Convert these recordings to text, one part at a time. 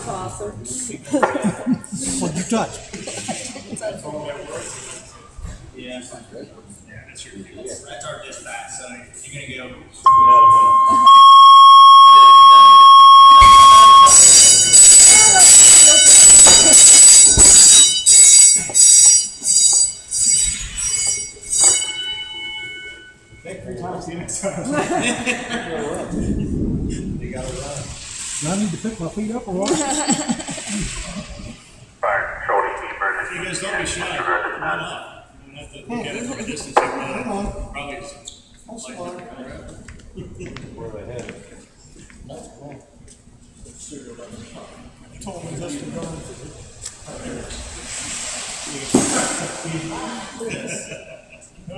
was awesome. What'd you touch? Yeah, that's your that's our dispatch. So you're gonna go. See you next time. You gotta run. Do I need to pick my feet up or what? You guys don't be shy. Why not? You don't have to look at it from a distance. Probably Where are they headed? You told me just to run.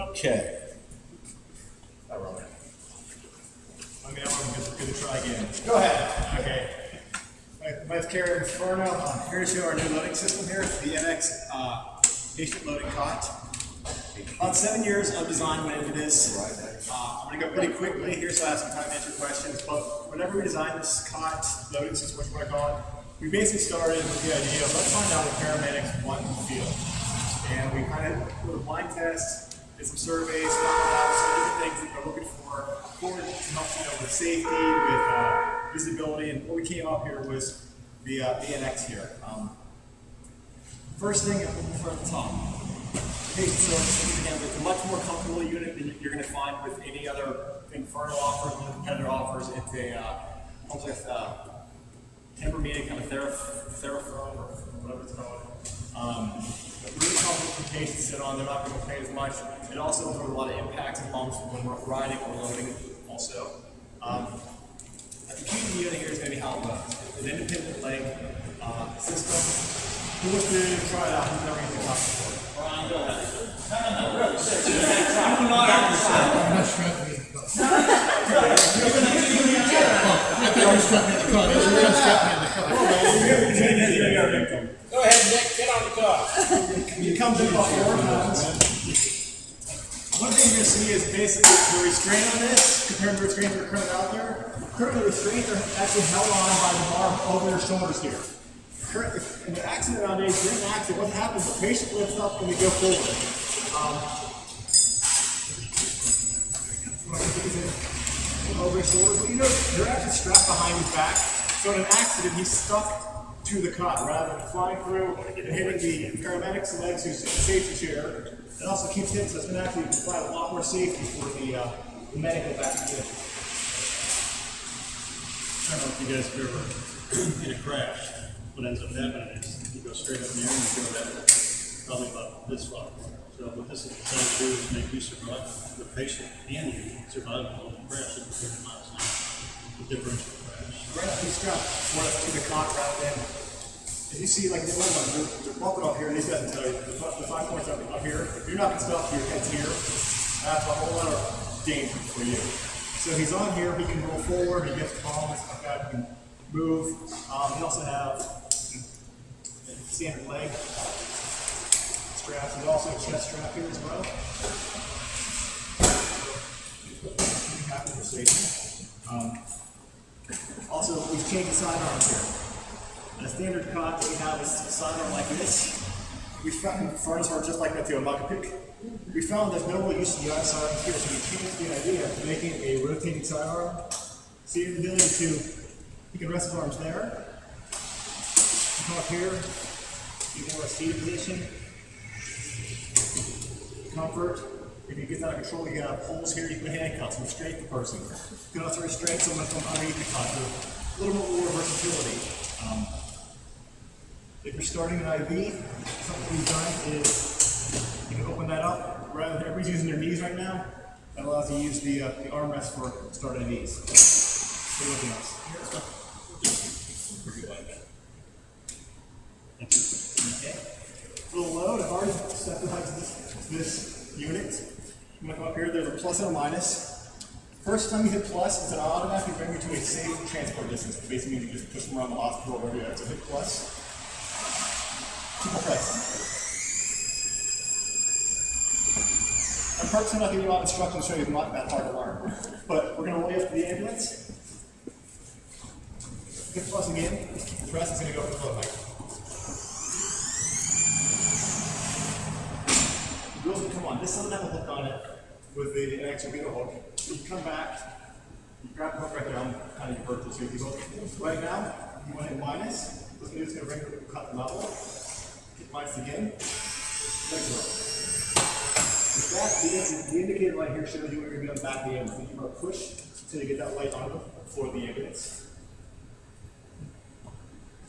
Okay. Okay, I'm going to try again. Go ahead. Okay. My name's Carrie Inferno. I'm here to show our new loading system here, the NX patient loading cot. About 7 years of design went into this. I'm going to go pretty quickly here so I have some time to answer questions. But whenever we designed this cot loading system, what you want to call it, we basically started with the idea of let's find out what paramedics want in the field. And we kind of did a blind test, did some surveys, found out some different things that we're looking for to help with safety, with visibility, and what we came up here was the NX here. First thing for the top, patient services. Again, it's a much more comfortable unit than you're going to find with any other Inferno offers, and competitor offers. It's a almost like timber meeting kind of Therafoam or whatever it's called. Really comfortable for patients to sit on. They're not going to complain as much. It also avoids a lot of impacts and bumps when we're riding or loading also. The key to the unit here is going to be how it runs. An independent leg system. Who wants to try it out? Who's never used the cot before? Brian, go ahead. I'm not strapping me in the car. I thought you were strapping me in the car. You're going to strap me in the car. Go ahead, Nick. Get on the car. It comes in about 4 pounds. One thing you're going to see is basically the restraint on this compared to the restraints that are currently out there. Currently, the restraints are actually held on by the bar over your shoulders here. In the accident nowadays, during an accident, what happens? The patient lifts up and they go forward. Over his shoulders, but you know they're actually strapped behind his back. So in an accident, he's stuck to the cot rather than flying through and hitting the paramedic's legs who's in the safety chair. It also keeps him, so it's going to actually provide a lot more safety for the medical evacuation. I don't know if you guys have ever in a crash. What ends up happening is you go straight up in the air and you go that probably about this far. So what this is designed to do is make you survive, the patient and you survive a crash at 30 miles an hour. The differential crash. Right up, he's strapped more to the cot rather than, as you see, like the other one, they're bumping up here, and these guys can tell you, the 5 points up here, if you're not going to stop, your head's here, that's a whole lot of danger for you. So he's on here, he can roll forward, he gets calm, it's like that, he can move. We also have standard leg straps. There's also a chest strap here as well. Pretty happy for safety. Also, we've changed the sidearms here. In a standard cot that we have is a sidearm like this. We found furnace are just like that too, a bucket pick. We found there's no real use of the other sidearms here, so we changed the idea of making a rotating sidearm. So you have the ability to, you can rest his arms there. Come up here, you can a seated position. Comfort. If he gets out of control, you can have holes here, you can handcuffs and restrain the person. You can also restrain someone from underneath the cot, so a little bit more versatility. If you're starting an IV, something we've done is you can open that up. Rather than everybody's using their knees right now, that allows you to use the armrest for starting IVs. Anything else? Okay. For the load, I've already specified this unit. I'm going to come up here, there's a plus and a minus. First time you hit plus, it's an automatically bring you to a safe transport distance. It basically means you just push them around the hospital or wherever you're at. So hit plus. Keep it pressed. I'm purposely not giving you a lot of instructions to show you it's not that hard to learn. But we're going to roll you up to the ambulance. Hip plus again. The press is going to go for the float height. The wheels will come on. This doesn't have a hook on it with the extra wheel hook. So you come back, you grab the hook right there on kind of your vertical sweep. You go right now, you want to hit minus. What's going to do is going to bring the cut level. Hit minus again. Legs roll. With that, the indicator light here shows you what you're going to be on the back of the ambulance. You want to push until you get that light on for the ambulance.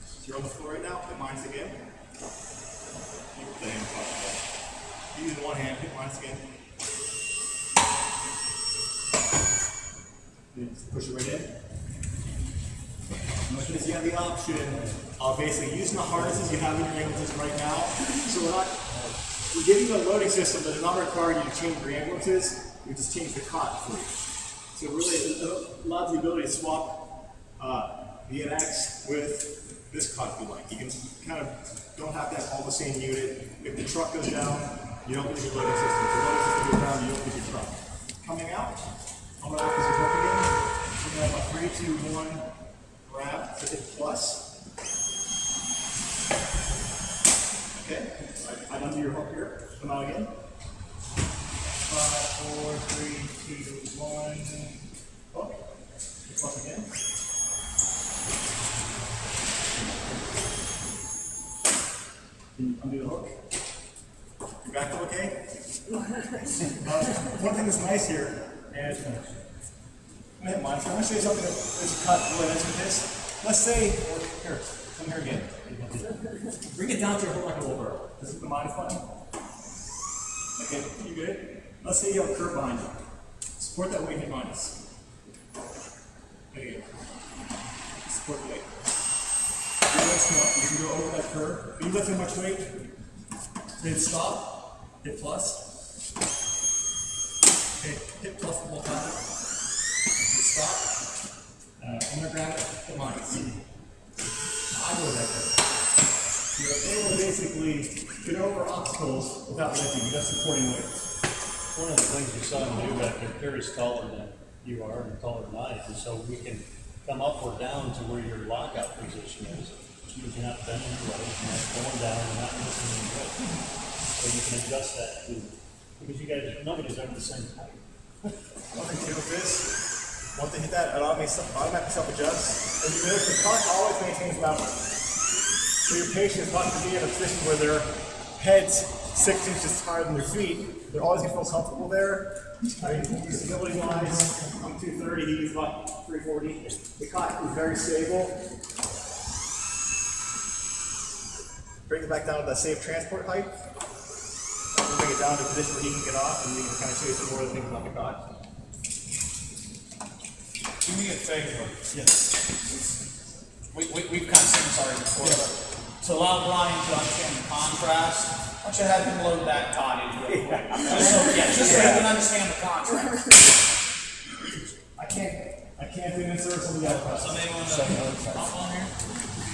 So you're on the floor right now, hit minus again. Keep the hand possible. Using one hand, hit minus again. Just push it right in. Notice this, you have the option of basically using the harnesses you have in your ambulances right now. So we're giving you a loading system that is not requiring you to change your ambulances. We just change the cot for you. So really, it allows the ability to swap the NX with this cot if you like. You can kind of don't have to have all the same unit. If the truck goes down, you don't lose your loading system. If the loading system goes down, you don't lose your truck. Coming out, I'm going to open this up again. We're going to have a 3, 2, 1 grab. So hit plus. Okay, I undo your hook here. Come out again. 5, 4, 3, 2, 1. Hook. Hit plus again. Undo the hook. Your back feel okay? One thing that's nice here, and I'm going to hit mine. So I'm going to show you something that's cut really nice with this. Let's say, here, come here again. Bring it down to your hook like a wheelbarrow. This is the minus button. Okay, you good? Let's say you have a curve behind you. Support that weight, hit minus. There you go. Support the weight. Your legs come up. You can go over that curve. If you lift too much weight, hit stop, hit plus. Okay, hit plus the whole time. Hit stop. I'm going to grab it, hit minus. I go that curve. You're able to basically get over obstacles without lifting, you're just supporting weights. One of the things you saw him do back there, Terry's taller than you are and taller than I am, and so we can come up or down to where your lockout position is. Which means you're not bending your right, you're not going down, you're not missing any weight. So you can adjust that too. Because you guys, nobody's ever the same height. One thing too with this, once they hit that, it automatically self-adjusts. And you notice the cot always maintains level. So your patient is not going to be in a position where their head's 6 inches higher than their feet. They're always going to feel comfortable there. I mean, stability wise, I'm 230, he's about 340. The cot is very stable. Bring it back down to that safe transport height. And bring it down to a position where he can get off, and we can kind of show you some more of the things about the cot. Do me a favor. Yes. We've kind of seen this already before. Yes. To allow Brian to understand the contrast, why don't you have him load that cottage real quick? Just so he can understand the contrast. I can't do this or somebody else. Somebody want to hop on here?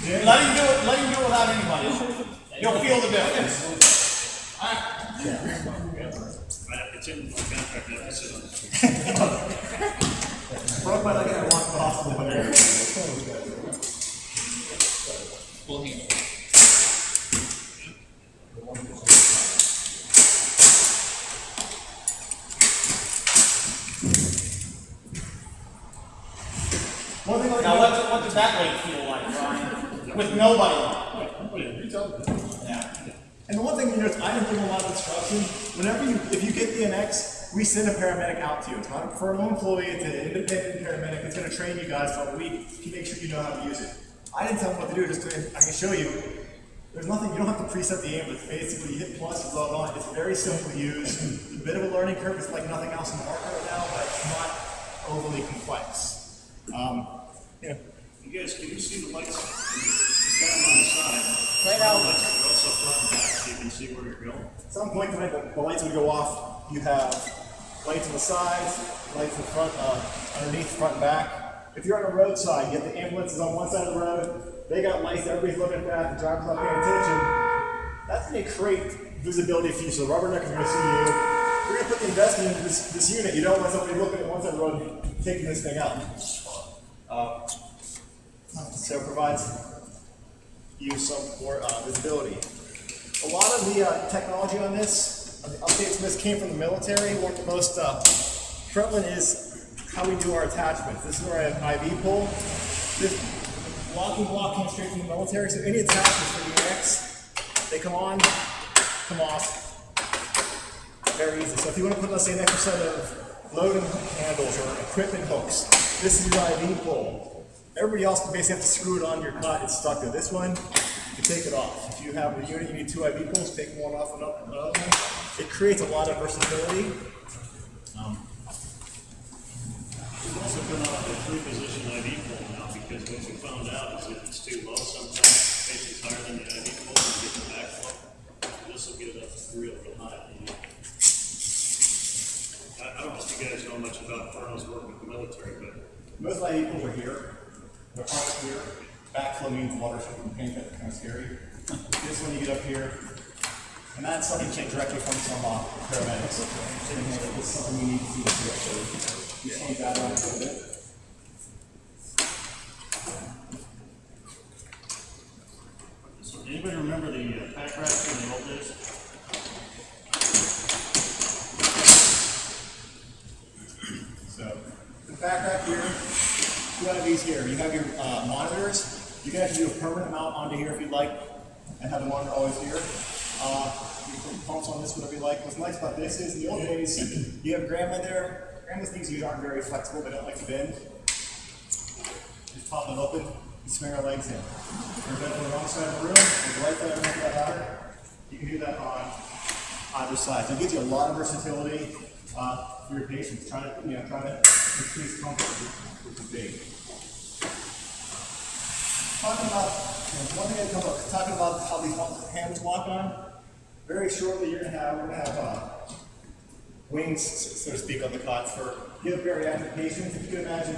Yeah. Let him do it without anybody. You'll feel the difference. All right. It's in my contract, I have to sit on this. Broke my leg and I walked to the hospital one day. Full handle. Now, what does that weight feel like, Brian? With nobody on it. Yeah. And the one thing you notice, I didn't give a lot of instruction. If you get the NX, we send a paramedic out to you. It's not a furlough employee, it's an independent paramedic. It's going to train you guys for a week to make sure you know how to use it. I didn't tell them what to do, I can show you. There's nothing, you don't have to preset the ambulance. Basically, you hit plus, you log on. It's very simple to use. It's a bit of a learning curve. It's like nothing else in the market right now, but it's not overly complex. Yeah. You guys, can you see the lights? Down on the side. Right now. The lights are also front and back, so you can see where you're going. At some point tonight, the lights would go off. You have lights on the sides, lights in front, underneath, front and back. If you're on a roadside, you have the ambulances on one side of the road. They got lights, everybody's looking at that, the driver's not paying attention. That's going to create visibility for you, so the rubberneck is going to see you. You're going to put the investment into this unit. You don't want somebody looking at one side of the road taking this thing out. So it provides you some more visibility. A lot of the technology on this, the updates to this came from the military. One of the most prevalent is how we do our attachments. This is where I have IV pull. This locking block came straight from the military, so any attachments for the EX, they come on, come off, very easy. So if you want to put, let's say, an extra set of loading handles or equipment hooks, this is your IV pull. Everybody else basically have to screw it on your cot, it's stuck to this one, you take it off. If you have a unit, you need 2 IV pulls, take one off another one. It creates a lot of versatility. We've also been on a 3-position IV pull now, because what we found out is if it's too low, sometimes the patient's higher than the IV pull and get the backflow. This will get it up real high. I don't know if you guys know much about Furno's work with the military, but most IV pulls are here. They're always here. Backflow means water from the paint, that's kind of scary. This one you get up here, and that's something you take directly from some paramedics. It's something you need to see directly. You change that on a little bit. So anybody remember the pack rack in the old days? So the back rack here, 2 IVs here. You have your monitors. You can actually do a permanent mount onto here if you'd like, and have the monitor always here. You can put pumps on this, whatever you like. What's nice about this is, in the old days, you have grandma there. Grandma's things usually aren't very flexible, they don't like to bend. Just pop them open, you swing our legs in. If you're bent on the wrong side of the room, or the right side of that ladder, you can do that on either side. So it gives you a lot of versatility for your patients, trying to increase comfort, which is big. Talking about, one thing I come up, talking about how these handles lock on. Very shortly, we're gonna have wings, so to speak, on the cot for bariatric patients. If you can imagine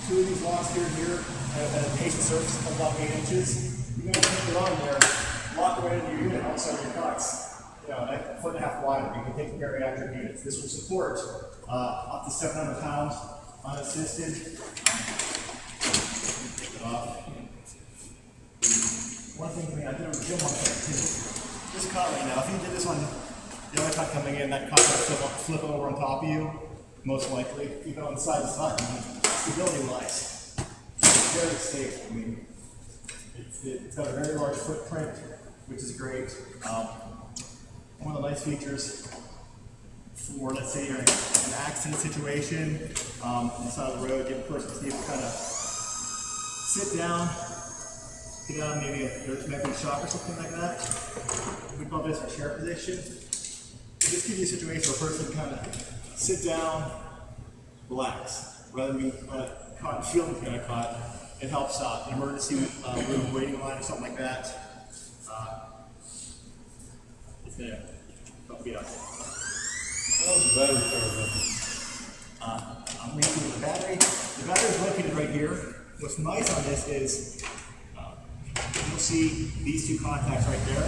2 of these locks here and here, and a patient surface of about 8 inches, you're gonna take it on there, lock it right into your unit outside of your cots. You know, a 1.5 wide, you can take the bariatric units. This will support up to 700 pounds unassisted. Take it off. One thing I did on the gym one time too. This cot right now, if you did this on the other cot coming in, that cot will flip over on top of you, most likely, even on the side to side. Stability wise, it's very safe. I mean, it's got a very large footprint, which is great. One of the nice features for, let's say, you're in an accident situation, on the side of the road, give a person to kind of sit down. Get out, maybe there's maybe a shock or something like that. We call this a chair position. This gives you a situation where a person can kind of sit down, relax, rather than being caught, feeling kind of caught. It helps out an emergency room waiting line or something like that. It's gonna help you out. How's the battery power? I'm reading the battery. The battery is located right here. What's nice on this is you'll see these 2 contacts right there.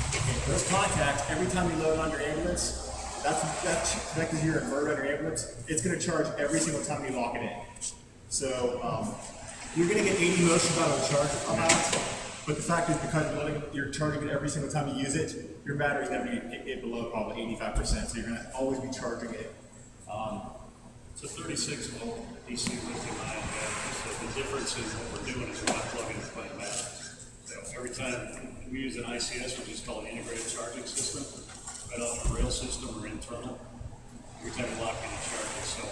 Okay, those contacts, every time you load on your ambulance, that's connected to your inverter on your ambulance. It's going to charge every single time you lock it in. So you're going to get 80 motions out of the charge amount, but the fact is because you're charging it every single time you use it, your battery's never going to get below probably 85%, so you're going to always be charging it. It's a 36 volt DC lithium ion battery. So the difference is what we're doing is we're not plugging and playing batteries. So every time we use an ICS, which is called an integrated charging system, right off the rail system or internal, every time we lock in and charge it. So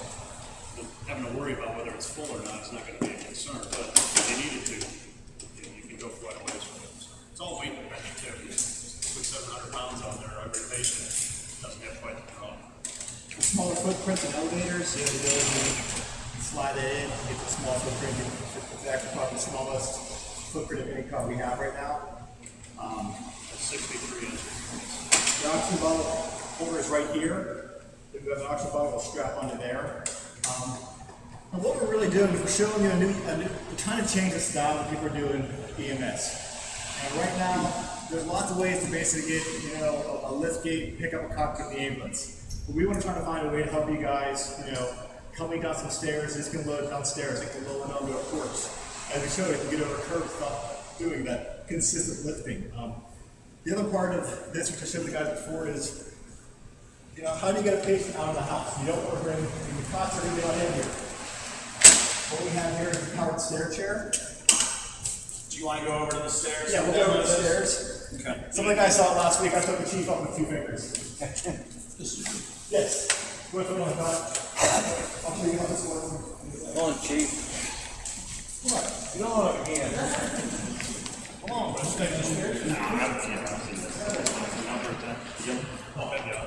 having to worry about whether it's full or not is not going to be a concern. But if you needed to, you can go quite a ways with it. So it's all weight dependent too. You just put 700 pounds on there, every patient doesn't have quite the problem. Smaller footprints and elevators, you have the ability to slide it in, get the small footprint. It's actually probably the smallest footprint of any car we have right now. 63 inches. The oxygen bottle holder is right here. We've got an oxygen bottle strap onto there. And what we're really doing is we're showing you we're trying to change the style that people are doing EMS. And right now, there's lots of ways to basically get, a lift gate, pick up a cockpit in the ambulance. But we want to try to find a way to help you guys, coming down some stairs, this can load downstairs, it can load onto a porch. as we showed, I can get over curves without doing that consistent lifting. The other part of this, which I showed the guys before, is how do you get a patient out of the house? You don't work in the cots are going to be on in here. What we have here is a powered stair chair. Do you want to go over to the stairs? Yeah, we'll go over to the stairs. Okay. Some of the guys saw it last week. I took the chief up with 2 fingers. Yes. What if I want to I'll show you how this works. Come on, Chief. What? You don't want to again. Come on, let's take the stairs. No, I can't see this. Oh, yeah.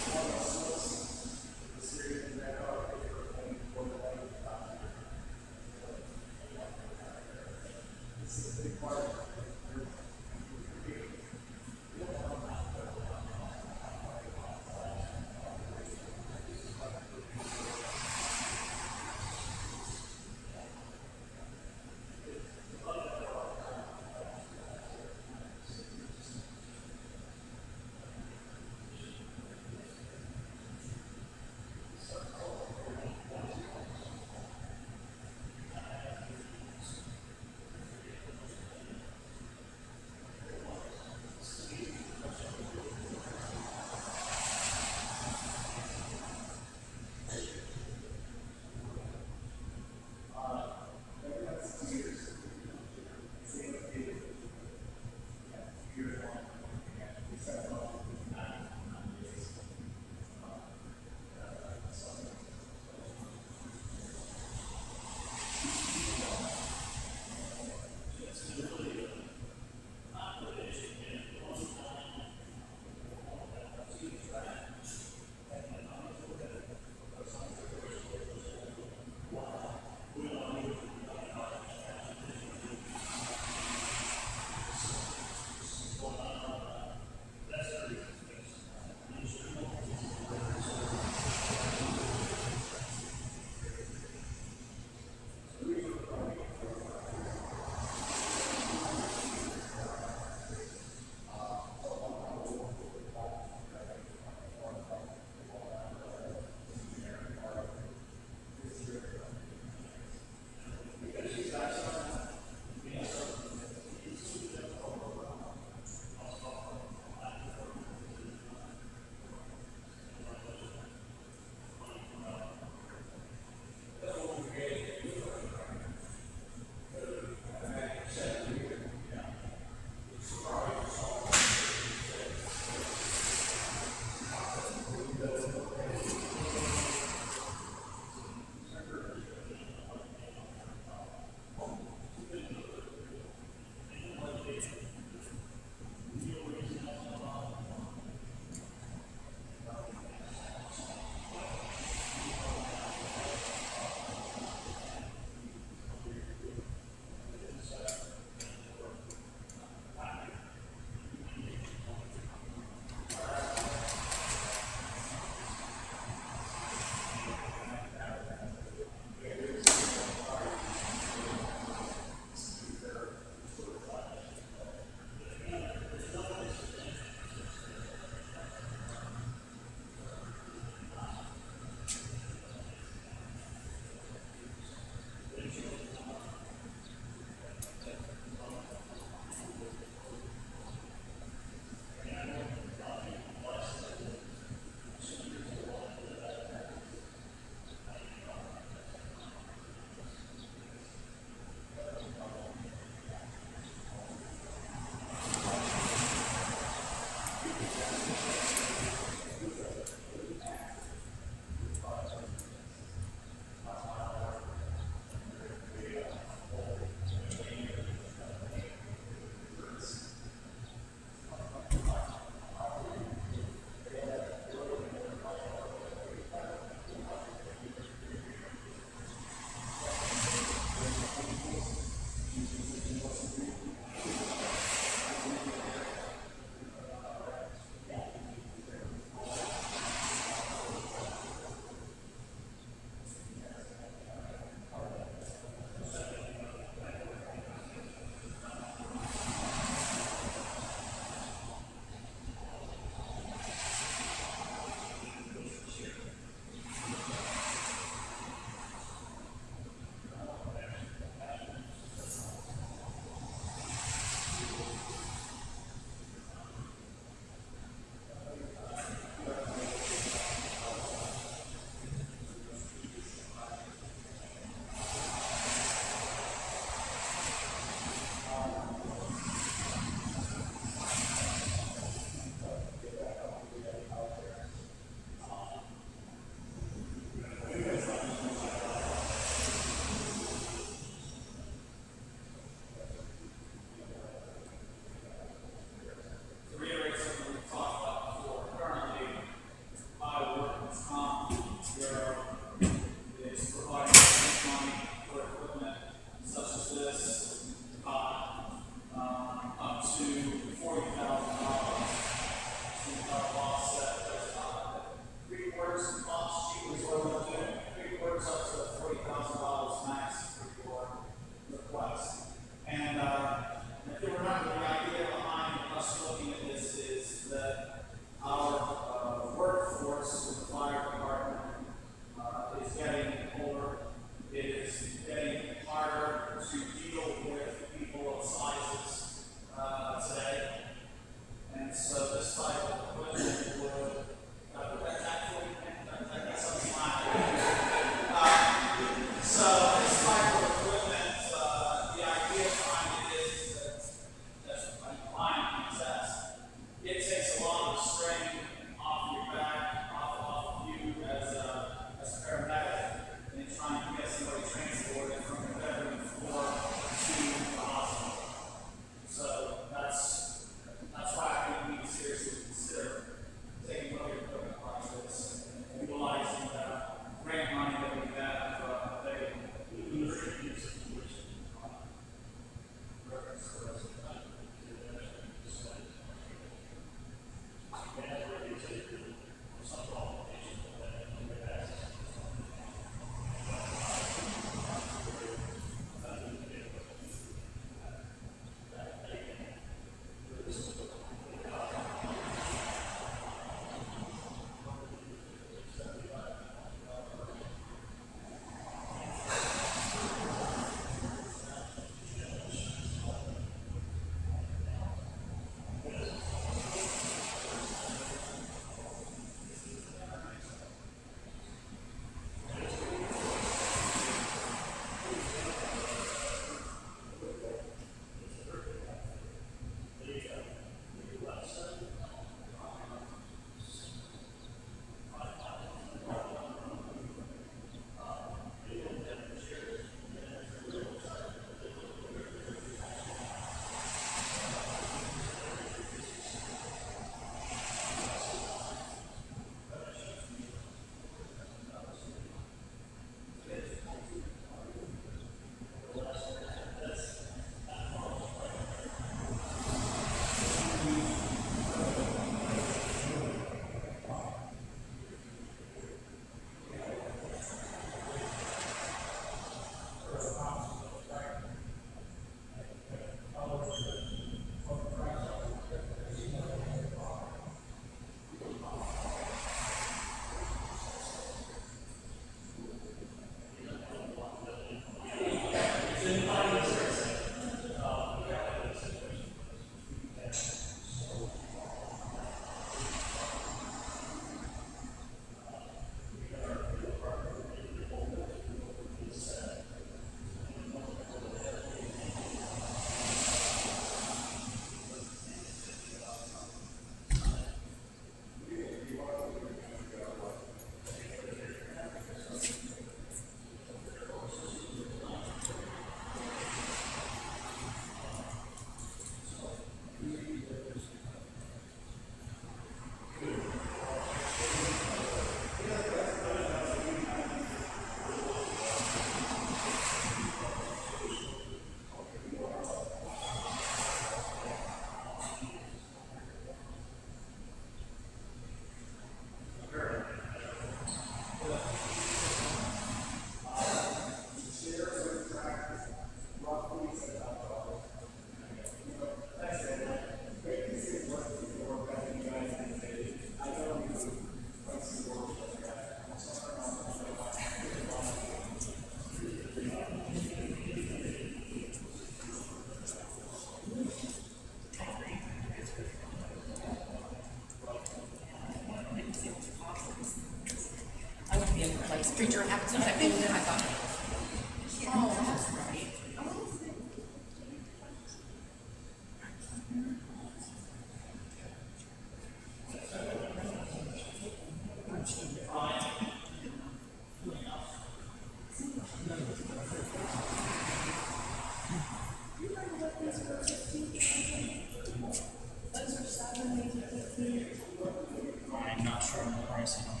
I'm not sure on the pricing on that.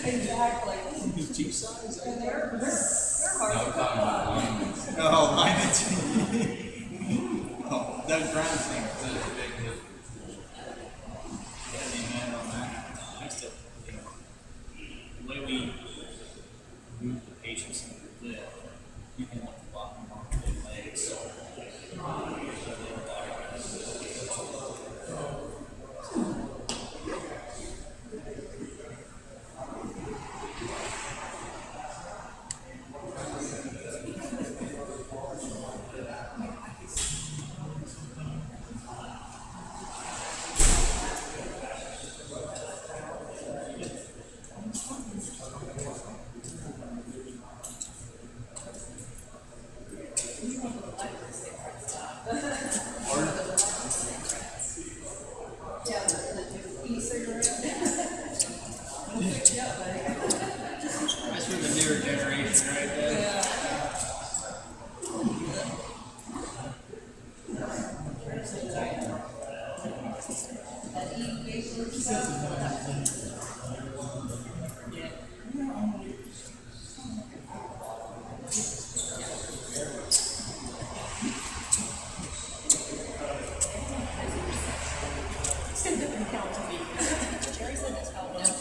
Exactly. Jeep size? And they're hard to come by. Oh, mine is. Oh, Doug Brown's thing. Heavy man on that. I still, the way we move the patients in the lid, you can look a lot more to their legs. Yeah, the e-cigarette. Yeah, buddy. That's for the newer generation right there. Yeah. That e-vapor stuff. Jerry said that's how well.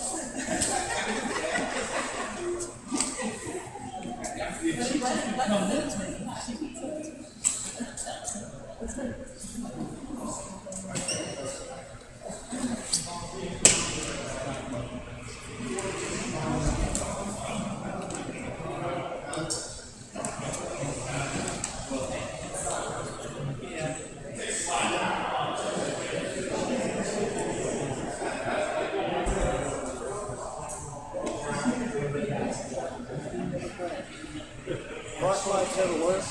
Rock lights ever work?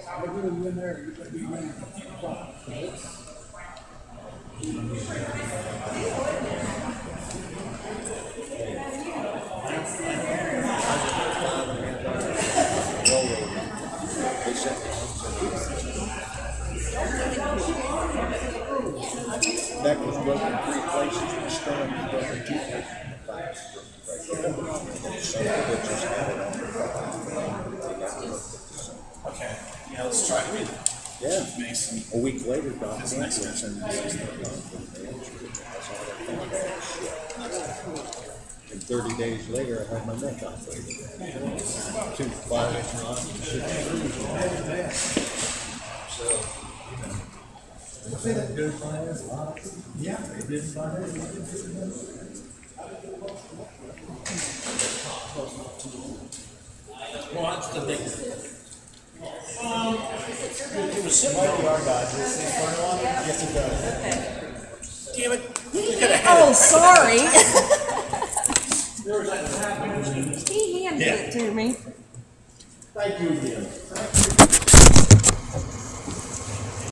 I'll get them in there. You better be ready. Neck was broken 3 places, the sternum was broken 2 places, and the back was broken right there. Some of it just had it on. Okay, yeah, let's try it. Yeah. Mason. A week later, Doc Nancy was in the and 30 days later, I had my neck operated. 2 fires rods and 6 screws. So, they didn't do yeah, they didn't buy it. Well, that's the big. It was sitting right our guys. This in front of him. Yes, it does. Damn it. Oh, sorry. He handed it to me. Thank you again.